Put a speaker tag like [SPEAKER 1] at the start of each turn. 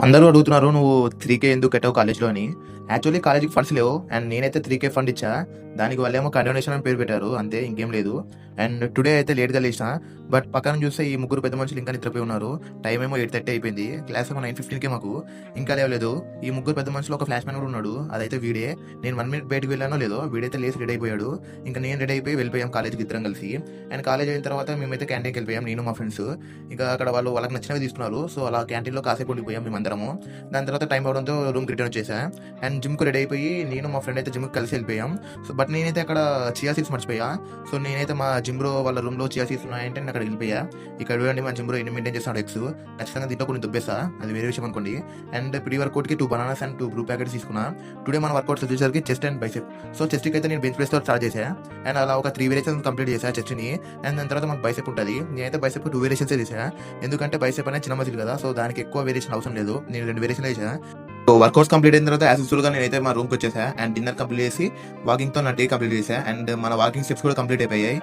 [SPEAKER 1] అందరూ అడుగుతున్నారు నువ్వు 3K ఎందుకు కట్టావు కాలేజ్‌లో అని. యాక్చువల్లీ కాలేజ్‌కి ఫండ్స్ లేవు. అండ్ నేనైతే 3K ఫండ్ ఇచ్చా. దానికి వాళ్ళేమో కండోనేషన్ అని పేరు పెట్టారు. అంతే ఇంకేం లేదు. అండ్ టుడే అయితే లేట్‌గా లేచినా. బట్ పక్కన చూస్తే ఈ ముగ్గురు పెద్ద మనుషులు ఇంకా నిద్రపోయి ఉన్నారు. టైం ఏమో 8:30 అయిపోయింది. క్లాస్ ఏమో 9:15కే మాకు. ఇంకా లేవలేదు. ఈ ముగ్గురు పెద్ద మనుషులు ఒక ఫ్లాష్ మ్యాన్ కూడా ఉన్నాడు. అదైతే వీడే. నేను 1 మినిట్ బయటకి వెళ్ళానో లేదో వీడైతే లేసి రెడీ అయిపోయాడు. ఇంకా నేను రెడీ అయిపోయి వెళ్ళిపోయాం కాలేజ్‌కి ఇద్దరం కలిసి. అండ్ కాలేజ్ అయిన తర్వాత మేమైతే క్యాంటీన్‌కి వెళ్ళిపోయాం నేను మా ఫ్రెండ్స్. ఇంకా అక్కడ వాళ్ళకి నచ్చినవి తీసుకున్నారు. సో అలా క్యాంటీన్‌లో కాసేపు ఉండిపోయాం మేమందరము. దాని తర్వాత టైం అవడంతో రూమ్‌కి రిటర్న్ వచ్చేసా. అండ్ జిమ్‌కి రెడీ అయిపోయి నేను మా ఫ్రెండ్ అయితే జిమ్‌కి కలిసి వెళ్ళిపోయాం. సో బట్ నేనైతే అక్కడ చియా సీడ్స్ మర్చిపోయా. సో నేనైతే మా జిమ్ బ్రో వాళ్ళ రూమ్‌లో చియా సీడ్స్ ఉన్నాయంటే నేను అక్కడికి వెళ్ళిపోయా. ఇక్కడ చూడండి మా జిమ్ బ్రో ఎన్ని మెయింటైన్ చేస్తున్నాడు ఎగ్స్. ఖచ్చితంగా దీంట్లో కొన్ని దుబ్బేస్తా. అది వేరే విషయం అనుకోండి. అండ్ ప్రీ వర్కౌట్‌కి 2 బనానాస్ అండ్ 2 బ్రూ ప్యాకెట్స్ తీసుకున్నా. టుడే మన వర్కౌట్స్ వచ్చేసరికి చెస్ట్ అండ్ బైసెప్. సో చెస్ట్‌కి అయితే నేను బెంచ్ ప్రెస్‌తో స్టార్ట్ చేశా. అండ్ అలా ఒక 3 వేరియేషన్స్ కంప్లీట్ చేశా చెస్ట్‌ని. అండ్ దాని తర్వాత మనకు బైసెప్ ఉంటది. నేనైతే బైసెప్‌కి 2 వేరియేషన్సే చేశా. ఎందుకంటే బైసెప్ అనేది చిన్న మజిల్ కదా. సో దానికి ఎక్కువ వేరియేషన్ అవసరం లేదు. నేను 2 వేరియేషన్‌లే చేశా. సో వర్కౌట్స్ కంప్లీట్ అయిన తర్వాత యాజ్ యూజువల్‌గా నేనైతే మా రూమ్‌కి వచ్చేసా. అండ్ డిన్నర్ కంప్లీట్ చేసి వాకింగ్‌తో నా డే కంప్లీట్ చేశా. అండ్ మన వాకింగ్ స్టెప్స్ కూడా కంప్లీట్ అయిపోయాయి.